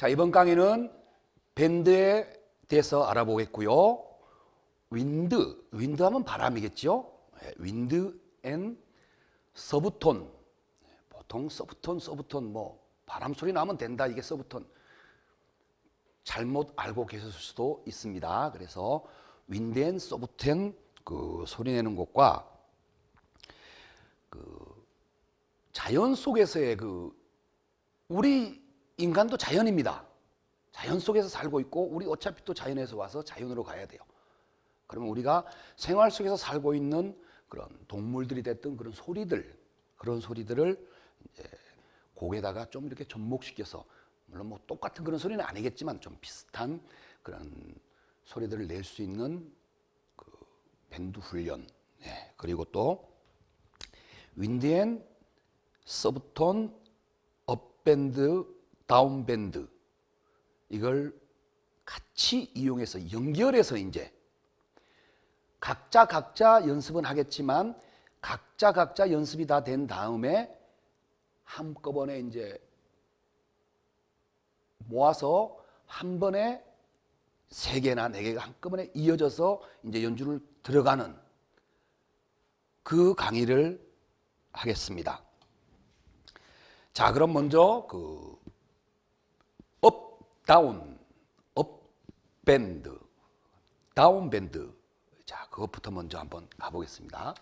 자, 이번 강의는 밴드에 대해서 알아보겠고요. 윈드 하면 바람이겠죠. 윈드 앤 서브톤. 보통 서브톤 뭐 바람 소리 나면 된다, 이게 서브톤. 잘못 알고 계실 수도 있습니다. 그래서 윈드 앤 서브톤 그 소리 내는 곳과 그 자연 속에서의 그 우리 인간도 자연입니다. 자연 속에서 살고 있고 우리 어차피 또 자연에서 와서 자연으로 가야 돼요. 그러면 우리가 생활 속에서 살고 있는 그런 동물들이 됐든 그런 소리들을 이제 곡에다가 좀 이렇게 접목시켜서, 물론 뭐 똑같은 그런 소리는 아니겠지만 좀 비슷한 그런 소리들을 낼 수 있는 그 밴드 훈련. 그리고 또 윈드 앤 서브톤 업밴드 다운밴드, 이걸 같이 이용해서 연결해서 이제 각자 연습은 하겠지만 각자 연습이 다 된 다음에 한꺼번에 이제 모아서 한 번에 3개나 4개가 한꺼번에 이어져서 이제 연주를 들어가는 그 강의를 하겠습니다. 자, 그럼 먼저 그 업밴드, 다운밴드. 자, 그것부터 먼저 한번 가보겠습니다.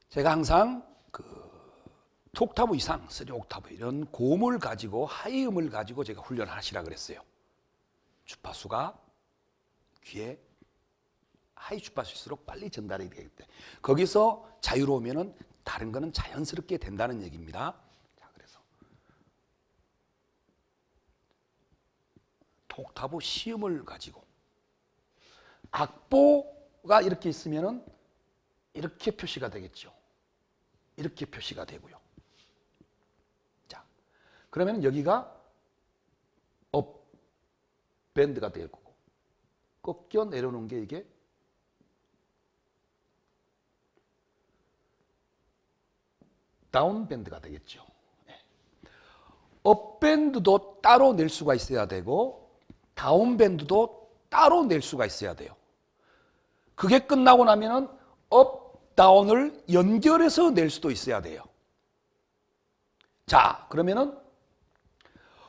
제가 항상 그 2옥타브 이상, 3옥타브 이런 고음을 가지고, 하이음을 가지고 제가 훈련하시라 그랬어요. 주파수가 귀에 하이 주파수일수록 빨리 전달이 되기 때문에 거기서 자유로우면은 다른 거는 자연스럽게 된다는 얘기입니다. 자, 그래서 옥타브 시음을 가지고 악보가 이렇게 있으면은 이렇게 표시가 되겠죠. 이렇게 표시가 되고요. 자, 그러면 여기가 업 밴드가 될 거고, 꺾여 내려놓은 게 이게 다운 밴드가 되겠죠. 업 밴드도 따로 낼 수가 있어야 되고 다운 밴드도 따로 낼 수가 있어야 돼요. 그게 끝나고 나면은 업, 다운을 연결해서 낼 수도 있어야 돼요. 자, 그러면은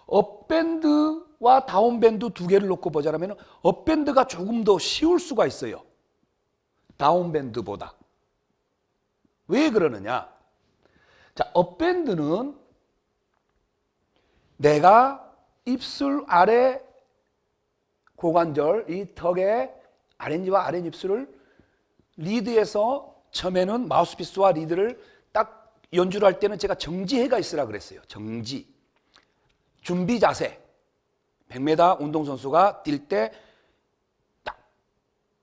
업 밴드와 다운 밴드 2개를 놓고 보자면은 업 밴드가 조금 더 쉬울 수가 있어요. 다운 밴드보다. 왜 그러느냐? 자, 업밴드는 내가 입술 아래 고관절, 이 턱의 아랫니와 아랫입술을 리드에서 처음에는 마우스피스와 리드를 딱 연주를 할 때는 제가 정지해가 있으라 그랬어요. 정지. 준비 자세. 100m 운동선수가 뛸 때 딱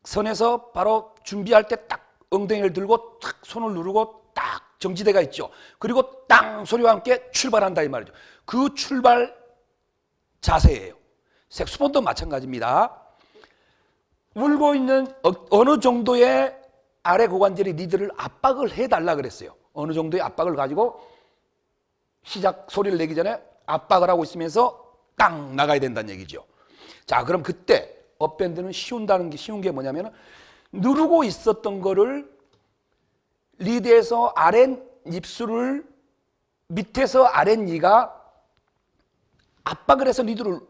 선에서 바로 준비할 때 딱 엉덩이를 들고 탁 손을 누르고 딱 정지대가 있죠. 그리고 땅 소리와 함께 출발한다 이 말이죠. 그 출발 자세예요. 색소폰도 마찬가지입니다. 울고 있는 어느 정도의 아래 고관절의 리드를 압박을 해달라 그랬어요. 어느 정도의 압박을 가지고 시작 소리를 내기 전에 압박을 하고 있으면서 땅 나가야 된다는 얘기죠. 자, 그럼 그때 업밴드는 쉬운 게 뭐냐면 누르고 있었던 거를 리드에서 아랫 입술을 밑에서 아랫니가 압박을 해서 리드를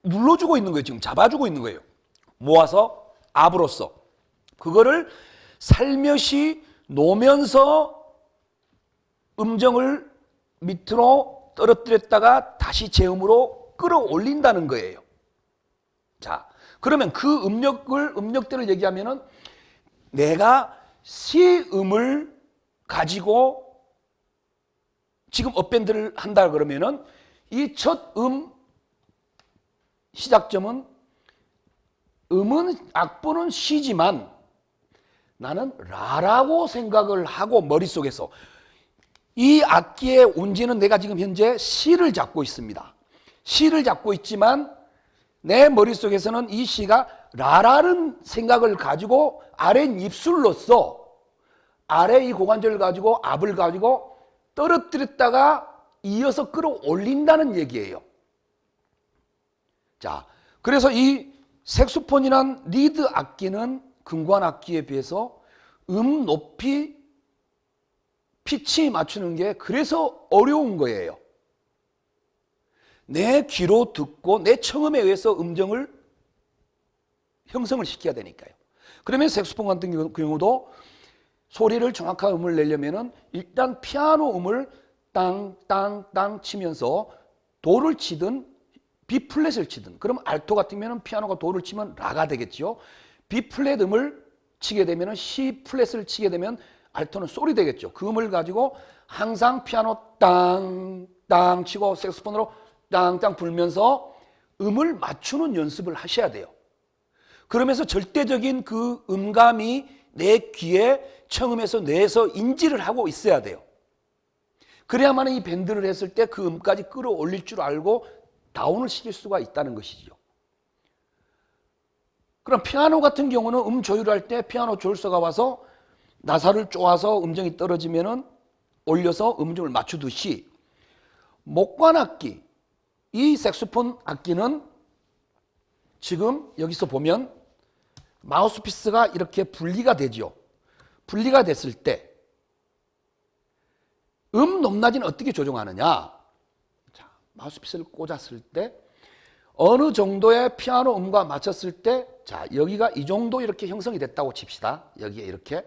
눌러주고 있는 거예요. 지금 잡아주고 있는 거예요. 모아서 압으로써 그거를 살며시 놓으면서 음정을 밑으로 떨어뜨렸다가 다시 제음으로 끌어올린다는 거예요. 자, 그러면 그 음역대를 얘기하면은 내가 시음을 가지고 지금 업밴드를 한다 그러면은 이 첫 시작점은 악보는 시지만 나는 라라고 생각을 하고 머릿속에서 이 악기의 운지는 내가 지금 현재 시를 잡고 있습니다. 시를 잡고 있지만 내 머릿속에서는 이 시가 라라는 생각을 가지고 아랫 입술로서 아래 이 고관절을 가지고 압을 가지고 떨어뜨렸다가 이어서 끌어올린다는 얘기예요. 자, 그래서 이 색소폰이란 리드 악기는 금관 악기에 비해서 높이, 피치 맞추는 게 그래서 어려운 거예요. 내 귀로 듣고 내 청음에 의해서 음정을 형성을 시켜야 되니까요. 그러면 색소폰 같은 경우도 소리를 정확한 음을 내려면은 일단 피아노 음을 땅땅땅 치면서 도를 치든 B 플랫을 치든, 그럼 알토 같으면 피아노가 도를 치면 라가 되겠죠. B 플랫 음을 치게 되면 C 플랫을 치게 되면 알토는 솔이 되겠죠. 그 음을 가지고 항상 피아노 땅땅 치고 색소폰으로 땅땅 불면서 음을 맞추는 연습을 하셔야 돼요. 그러면서 절대적인 그 음감이 내 귀에 청음에서 뇌에서 인지를 하고 있어야 돼요. 그래야만 이 밴드를 했을 때 그 음까지 끌어올릴 줄 알고 다운을 시킬 수가 있다는 것이죠. 그럼 피아노 같은 경우는 음 조율할 때 피아노 조율서가 와서 나사를 쪼아서 음정이 떨어지면은 올려서 음정을 맞추듯이 목관 악기, 이 색소폰 악기는 지금 여기서 보면 마우스피스가 이렇게 분리가 되죠. 분리가 됐을 때 높낮이는 어떻게 조정하느냐? 자, 마우스피스를 꽂았을 때 어느 정도의 피아노 음과 맞췄을 때, 자, 여기가 이 정도 이렇게 형성이 됐다고 칩시다. 여기에 이렇게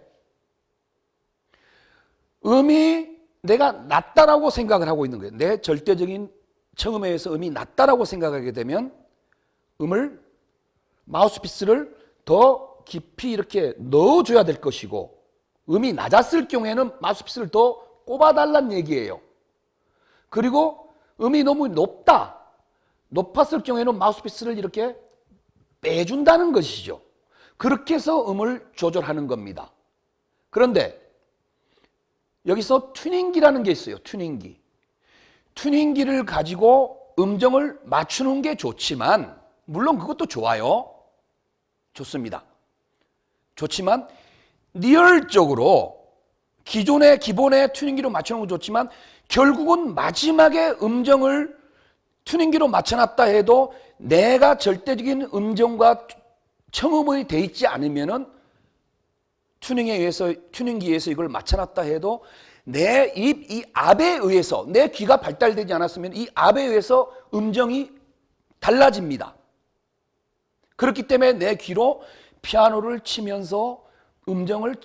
음이 내가 낮다라고 생각을 하고 있는 거예요. 내 절대적인 청음에 의해서 음이 낮다라고 생각하게 되면 마우스피스를 더 깊이 이렇게 넣어줘야 될 것이고, 음이 낮았을 경우에는 마우스피스를 더 꼽아달란 얘기예요. 그리고 음이 너무 높았을 경우에는 마우스피스를 이렇게 빼준다는 것이죠. 그렇게 해서 음을 조절하는 겁니다. 그런데 여기서 튜닝기라는 게 있어요. 튜닝기를 가지고 음정을 맞추는 게 좋지만, 물론 그것도 좋아요. 좋습니다. 좋지만 리얼적으로 기존의 기본의 튜닝기로 맞추는 건 좋지만 결국은 마지막에 음정을 튜닝기로 맞춰놨다 해도 내가 절대적인 음정과 청음이 돼 있지 않으면은 튜닝기에 의해서 이걸 맞춰놨다 해도 내 입, 이 압에 의해서, 내 귀가 발달되지 않았으면 이 압에 의해서 음정이 달라집니다. 그렇기 때문에 내 귀로 피아노를 치면서 음정을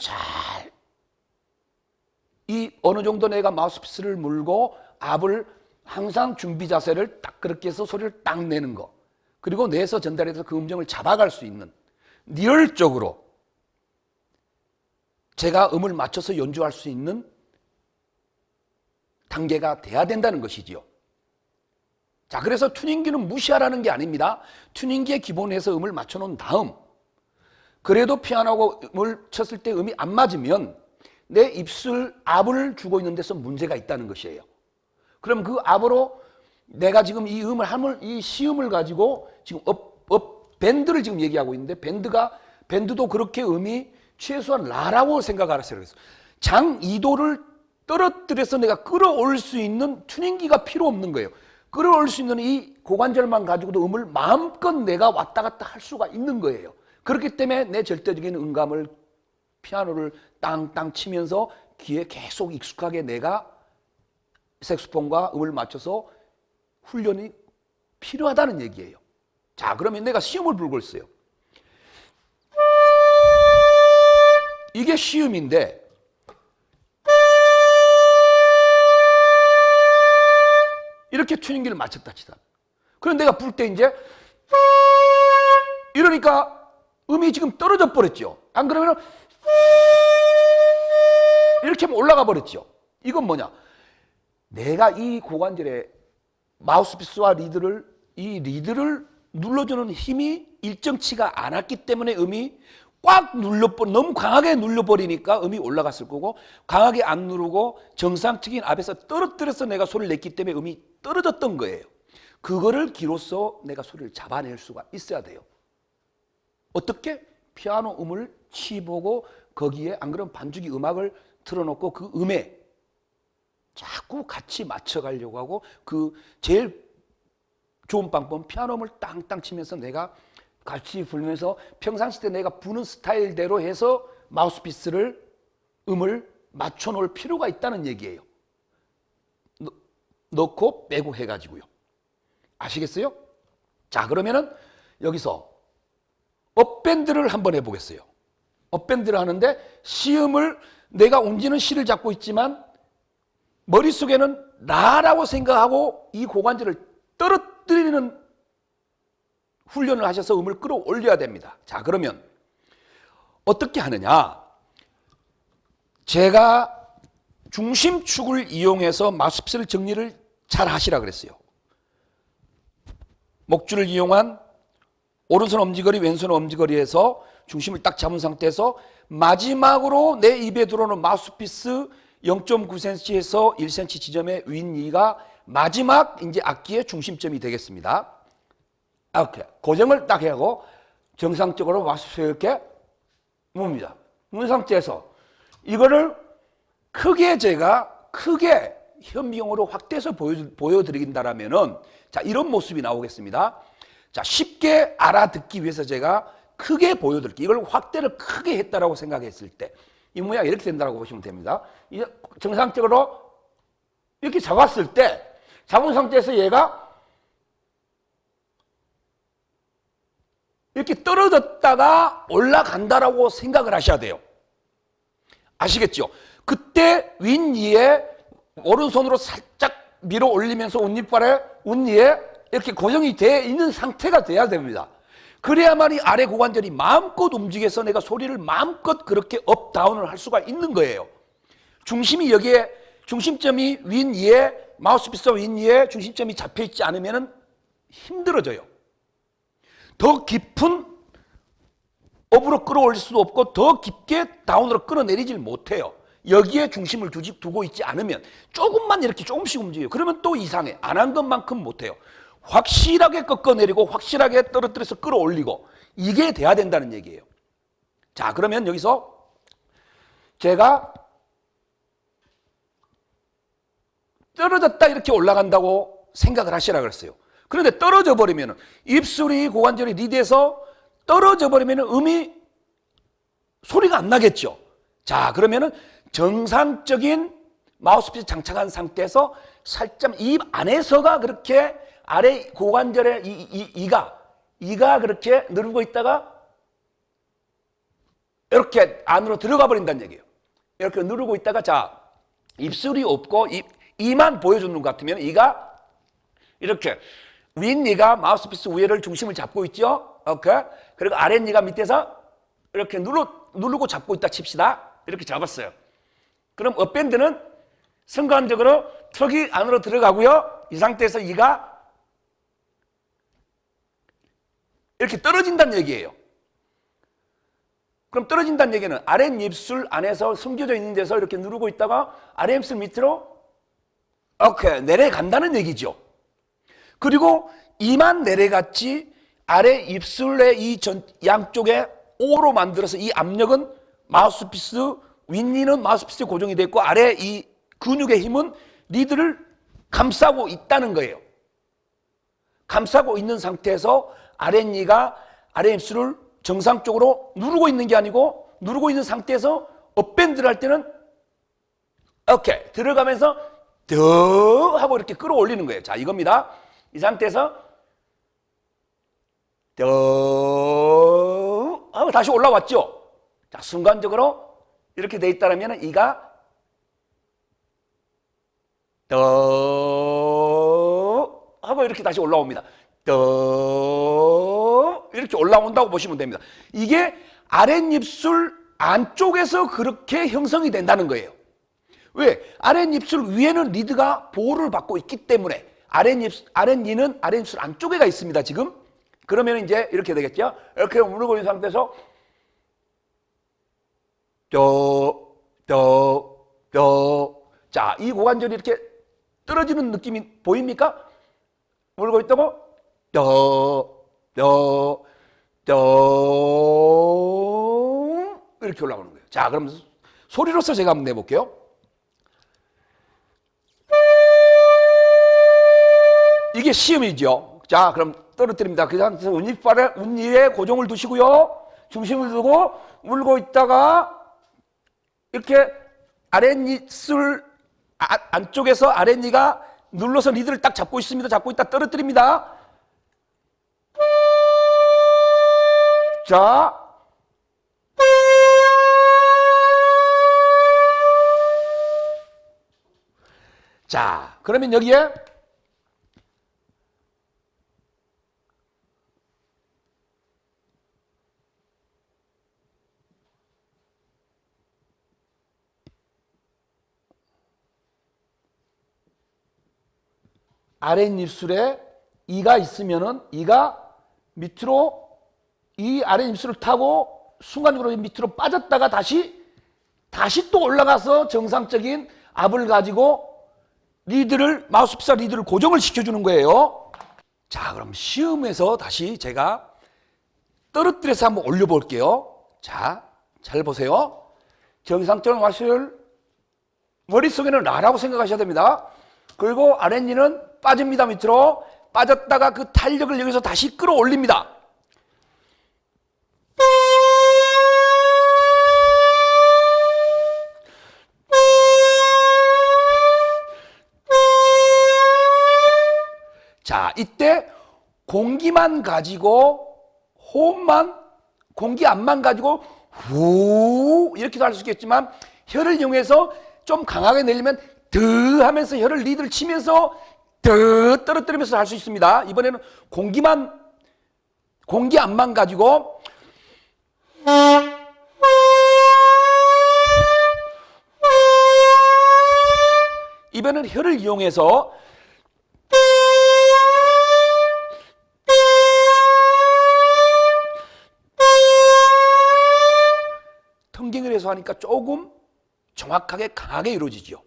어느 정도 내가 마우스피스를 물고 압을 항상 준비 자세를 딱 그렇게 해서 소리를 딱 내는 거, 그리고 뇌에서 전달해서 그 음정을 잡아갈 수 있는, 리얼적으로 제가 음을 맞춰서 연주할 수 있는 단계가 돼야 된다는 것이지요. 자, 그래서 튜닝기는 무시하라는 게 아닙니다. 튜닝기의 기본에서 음을 맞춰놓은 다음, 그래도 피아노하고 음을 쳤을 때 음이 안 맞으면 내 입술 압을 주고 있는 데서 문제가 있다는 것이에요. 그럼 그 압으로 내가 지금 이 이 시음을 가지고 지금 밴드를 지금 얘기하고 있는데, 밴드도 그렇게 음이 최소한 라라고 생각하세요. 그래서 장 2도를 떨어뜨려서 내가 끌어올 수 있는 튜닝기가 필요 없는 거예요. 끌어올 수 있는 이 고관절만 가지고도 음을 마음껏 내가 왔다 갔다 할 수가 있는 거예요. 그렇기 때문에 내 절대적인 음감을 피아노를 땅땅 치면서 귀에 계속 익숙하게 내가 색소폰과 음을 맞춰서 훈련이 필요하다는 얘기예요. 자, 그러면 내가 시음을 불고 있어요. 이게 시음인데, 이렇게 튜닝기를 맞췄다 치다. 그럼 내가 불 때 이제 이러니까 음이 지금 떨어져 버렸죠. 안 그러면 이렇게 하면 올라가 버렸죠. 이건 뭐냐? 내가 이 고관절에 마우스피스와 리드를 눌러주는 힘이 일정치가 않았기 때문에 음이 너무 강하게 눌러버리니까 음이 올라갔을 거고, 강하게 안 누르고 정상적인 압에서 떨어뜨려서 내가 소리를 냈기 때문에 음이 떨어졌던 거예요. 그거를 귀로서 내가 소리를 잡아낼 수가 있어야 돼요. 어떻게? 피아노 음을 치보고 거기에 안 그러면 반주기 음악을 틀어놓고 그 음에 자꾸 같이 맞춰가려고 하고, 그 제일 좋은 방법은 피아노를 땅땅 치면서 내가 같이 불면서 평상시 때 내가 부는 스타일대로 해서 마우스피스를 음을 맞춰 놓을 필요가 있다는 얘기예요. 넣고 빼고 해가지고요. 아시겠어요? 자, 그러면은 여기서 업밴드를 한번 해보겠어요. 업밴드를 하는데 시음을 내가 운지는 시를 잡고 있지만 머릿속에는 나라고 생각하고 이 고관절을 떨어뜨리는 훈련을 하셔서 음을 끌어올려야 됩니다. 자, 그러면 어떻게 하느냐? 제가 중심축을 이용해서 마우스피스를 정리를 잘 하시라 그랬어요. 목줄을 이용한 오른손 엄지거리, 왼손 엄지거리에서 중심을 딱 잡은 상태에서 마지막으로 내 입에 들어오는 마우스피스 0.9cm에서 1cm 지점의 윗니가 마지막 이제 악기의 중심점이 되겠습니다. 이렇게 고정을 딱 하고 정상적으로 마우스피스 이렇게 뭅니다. 문 상태에서 이거를 크게 현미경으로 확대해서 보여드린다라면은 자, 이런 모습이 나오겠습니다. 자, 쉽게 알아듣기 위해서 제가 크게 보여드릴게요. 이걸 확대를 크게 했다라고 생각했을 때 이 모양이 이렇게 된다고 보시면 됩니다. 이제 정상적으로 이렇게 잡았을 때 잡은 상태에서 얘가 이렇게 떨어졌다가 올라간다라고 생각을 하셔야 돼요. 아시겠죠? 그때 윗니에 오른손으로 살짝 밀어 올리면서 윗니에 이렇게 고정이 되어 있는 상태가 돼야 됩니다. 그래야만이 아래 고관절이 마음껏 움직여서 내가 소리를 마음껏 그렇게 업, 다운을 할 수가 있는 거예요. 중심이 여기에, 중심점이 윗니에, 마우스피스 윗니에 중심점이 잡혀있지 않으면 힘들어져요. 더 깊은 업으로 끌어올릴 수도 없고 더 깊게 다운으로 끌어내리질 못해요. 여기에 중심을 두고 있지 않으면 조금만 이렇게 조금씩 움직여요. 그러면 또 이상해. 안 한 것만큼 못해요. 확실하게 꺾어내리고 확실하게 떨어뜨려서 끌어올리고 이게 돼야 된다는 얘기예요. 자, 그러면 여기서 제가 떨어졌다 이렇게 올라간다고 생각을 하시라 그랬어요. 그런데 떨어져 버리면 입술이 고관절이 리드에서 떨어져 버리면 음이 소리가 안 나겠죠. 자, 그러면은 정상적인 마우스피스 장착한 상태에서 살짝 입 안에서가 그렇게 아래 고관절의 이가 그렇게 누르고 있다가 이렇게 안으로 들어가 버린다는 얘기예요. 이렇게 누르고 있다가 자, 입술이 없고 이만 보여주는 것 같으면 이가 이렇게 윗니가 마우스피스 위에를 중심을 잡고 있죠. 오케이. 그리고 아랫니가 밑에서 이렇게 누르고 잡고 있다 칩시다. 이렇게 잡았어요. 그럼 업밴드는 순간적으로 턱이 안으로 들어가고요. 이 상태에서 이가 이렇게 떨어진다는 얘기예요. 그럼 떨어진다는 얘기는 아랫입술 안에서 숨겨져 있는 데서 이렇게 누르고 있다가 아랫입술 밑으로 이렇게 내려간다는 얘기죠. 그리고 이만 내려갔지 아래 입술의 이 양쪽에 O로 만들어서 이 압력은 마우스피스 윗니는 마우스피스에 고정이 되어 있고 아래 이 근육의 힘은 리드를 감싸고 있다는 거예요. 감싸고 있는 상태에서 아랫니가 아래 입술을 정상적으로 누르고 있는 게 아니고 누르고 있는 상태에서 업밴드를 할 때는 이렇게 들어가면서 더 하고 이렇게 끌어올리는 거예요. 자, 이겁니다. 이 상태에서 더 하고 다시 올라왔죠. 자, 순간적으로 이렇게 돼 있다면 이가 더 하고 이렇게 다시 올라옵니다. 더 이렇게 올라온다고 보시면 됩니다. 이게 아랫입술 안쪽에서 그렇게 형성이 된다는 거예요. 왜? 아랫입술 위에는 리드가 보호를 받고 있기 때문에 아랫니는 아랫입술 안쪽에가 있습니다. 지금 그러면 이제 이렇게 되겠죠. 이렇게 누르고 있는 상태에서 자, 이 고관절이 이렇게 떨어지는 느낌이 보입니까? 물고 있다고 이렇게 올라오는 거예요. 자, 그럼 소리로서 제가 한번 내볼게요. 이게 시음이죠. 자, 그럼 떨어뜨립니다. 그 상태에서 운니에 고정을 두시고요. 중심을 두고 물고 있다가 이렇게 아랫입술 안쪽에서 아랫니가 눌러서 리드를 딱 잡고 있습니다. 잡고 있다 떨어뜨립니다. 자, 그러면 여기에 아랫입술에 이가 있으면은 이가 밑으로 이 아랫입술을 타고 순간적으로 밑으로 빠졌다가 다시 또 올라가서 정상적인 압을 가지고 마우스피스와 리드를 고정을 시켜주는 거예요. 자, 그럼 시험에서 다시 제가 떨어뜨려서 한번 올려볼게요. 자, 잘 보세요. 정상적인 마우스를 머릿속에는 라라고 생각하셔야 됩니다. 그리고 아랫니는 빠집니다. 밑으로 빠졌다가 그 탄력을 여기서 다시 끌어올립니다. 자, 이때 공기만 가지고 호흡만, 공기압만 가지고 후 이렇게도 할 수 있겠지만 혀를 이용해서 좀 강하게 내리면 드 하면서 혀를 리드를 치면서 드 떨어뜨리면서 할 수 있습니다. 이번에는 공기압만 가지고 이번에는 혀를 이용해서 텅깅을 해서 하니까 조금 정확하게 강하게 이루어지죠.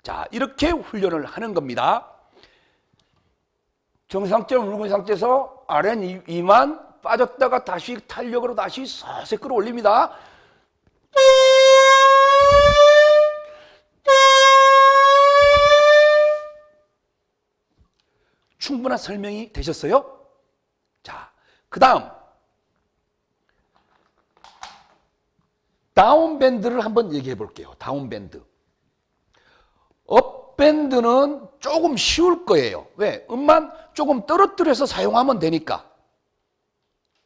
자, 이렇게 훈련을 하는 겁니다. 정상적으로 물고 상태에서 아랫이만 빠졌다가 다시 탄력으로 다시 서서히 끌어올립니다. 충분한 설명이 되셨어요? 자, 그 다음 다운밴드를 한번 얘기해 볼게요. 다운밴드. 업밴드는 조금 쉬울 거예요. 왜? 음만 조금 떨어뜨려서 사용하면 되니까.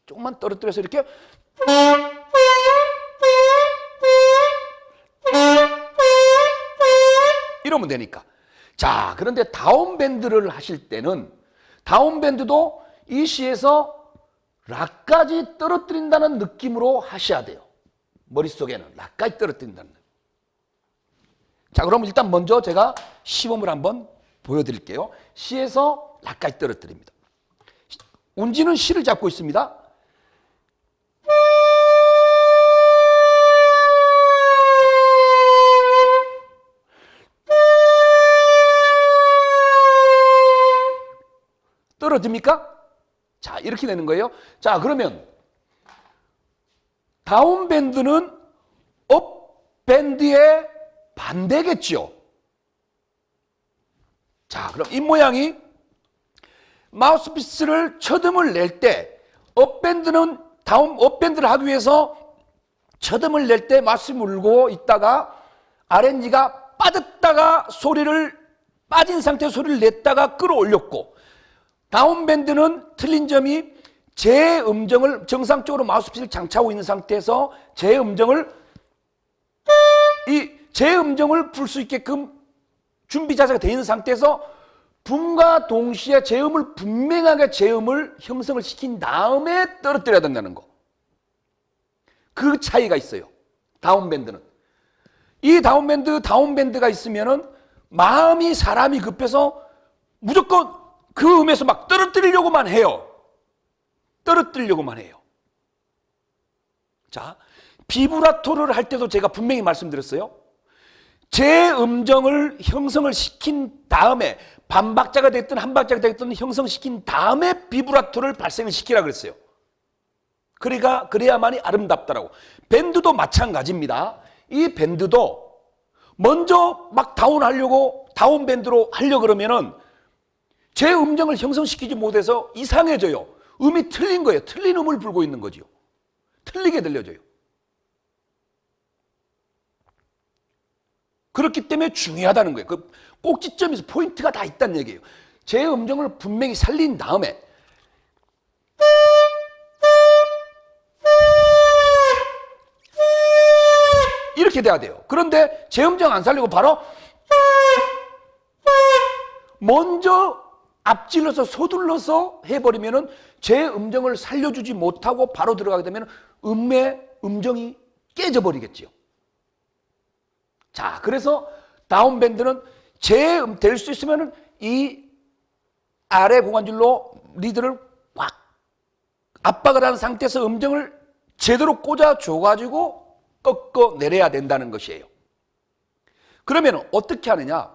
조금만 떨어뜨려서 이렇게 이러면 되니까. 자, 그런데 다운밴드를 하실 때는 다운밴드도 이 시에서 락까지 떨어뜨린다는 느낌으로 하셔야 돼요. 머릿속에는 락까지 떨어뜨린다는 느낌. 자, 그럼 일단 먼저 제가 시범을 한번 보여드릴게요. 시에서 락까지 떨어뜨립니다. 운지는 시를 잡고 있습니다. 떨어집니까? 자, 이렇게 되는 거예요. 자, 그러면 다운밴드는 업밴드의 반대겠죠. 자, 그럼 이 모양이 마우스피스를 첫음을 낼 때 업밴드는 업밴드를 하기 위해서 첫음을 낼 때 마우스 물고 있다가 아랫니가 빠졌다가 빠진 상태에서 소리를 냈다가 끌어올렸고, 다운밴드는 틀린 점이 제 음정을 정상적으로 마우스피스를 장착하고 있는 상태에서 제 음정을 풀 수 있게끔 준비 자세가 되어 있는 상태에서 붐과 동시에 분명하게 제음을 형성을 시킨 다음에 떨어뜨려야 된다는 거. 그 차이가 있어요. 다운밴드는. 이 다운밴드가 있으면은 마음이 사람이 급해서 무조건 그 음에서 막 떨어뜨리려고만 해요. 자, 비브라토를 할 때도 제가 분명히 말씀드렸어요. 제 음정을 형성을 시킨 다음에 반박자가 됐든 한박자가 됐든 형성시킨 다음에 비브라토를 발생을 시키라 그랬어요. 그래야만이 아름답다라고. 밴드도 마찬가지입니다. 이 밴드도 먼저 막 다운밴드로 하려고 그러면은 제 음정을 형성시키지 못해서 이상해져요. 음이 틀린 거예요. 틀린 음을 불고 있는 거죠. 틀리게 들려져요. 그렇기 때문에 중요하다는 거예요. 그 꼭지점에서 포인트가 다 있다는 얘기예요. 제 음정을 분명히 살린 다음에 이렇게 돼야 돼요. 그런데 제 음정 안 살리고 바로 먼저 앞질러서 서둘러서 해버리면은 제 음정을 살려주지 못하고 바로 들어가게 되면 음의 음정이 깨져버리겠지요. 자, 그래서 다운밴드는 제 될 수 있으면은 이 아래 고관줄로 리드를 꽉 압박을 한 상태에서 음정을 제대로 꽂아줘가지고 꺾어 내려야 된다는 것이에요. 그러면 어떻게 하느냐?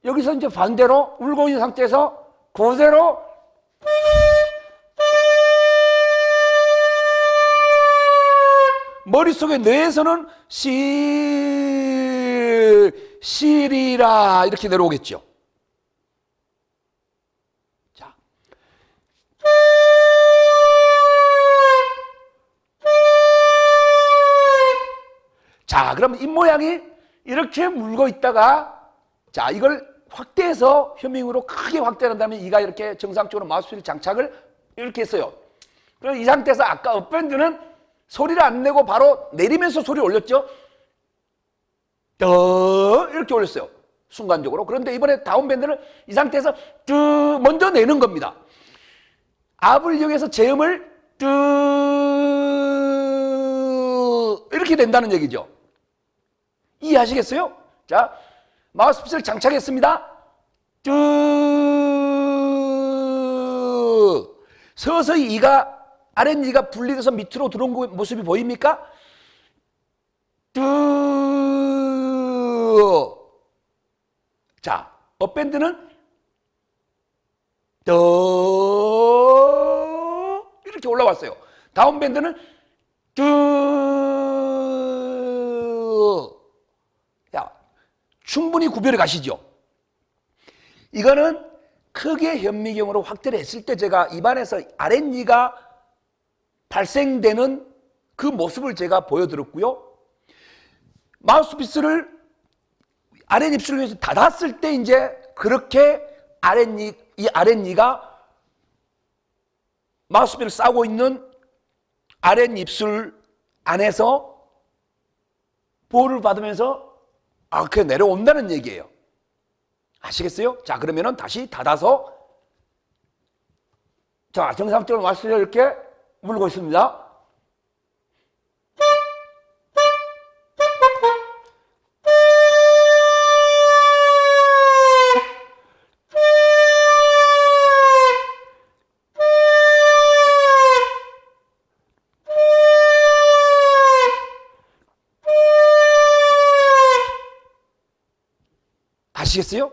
여기서 이제 반대로 울고 있는 상태에서 그대로 머릿속에 뇌에서는 시리라 이렇게 내려오겠죠. 자, 그럼 입모양이 이렇게 물고 있다가 자, 이걸 확대해서 현미으로 크게 확대한다면 이가 이렇게 정상적으로 마우스피스 장착을 이렇게 했어요. 그럼 이 상태에서 아까 업밴드는 소리를 안 내고 바로 내리면서 소리를 올렸죠. 이렇게 올렸어요. 순간적으로. 그런데 이번에 다운밴드는 이 상태에서 먼저 내는 겁니다. 압을 이용해서 제음을 이렇게 된다는 얘기죠. 이해하시겠어요? 자, 마우스피스를 장착했습니다. 서서히 이가 아랫니가 분리돼서 밑으로 들어온 모습이 보입니까? 자, 업밴드는 이렇게 올라왔어요. 다운밴드는 자, 충분히 구별이 가시죠. 이거는 크게 현미경으로 확대를 했을 때 제가 입안에서 아랫니가 발생되는 그 모습을 제가 보여드렸고요. 마우스피스를 아랫입술을 위해서 닫았을 때 이제 그렇게 이 아랫니가 마우스피스를 싸고 있는 아랫입술 안에서 보호를 받으면서 그게 내려온다는 얘기예요. 아시겠어요? 자, 그러면은 다시 닫아서 자, 정상적으로 마우스피스를 이렇게 물고 있습니다. 아시겠어요?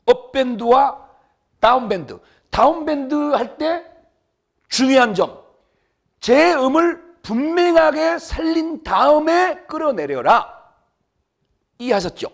업밴드와 다운밴드. 다운밴드 할 때 중요한 점. 제 음을 분명하게 살린 다음에 끌어내려라. 이해하셨죠?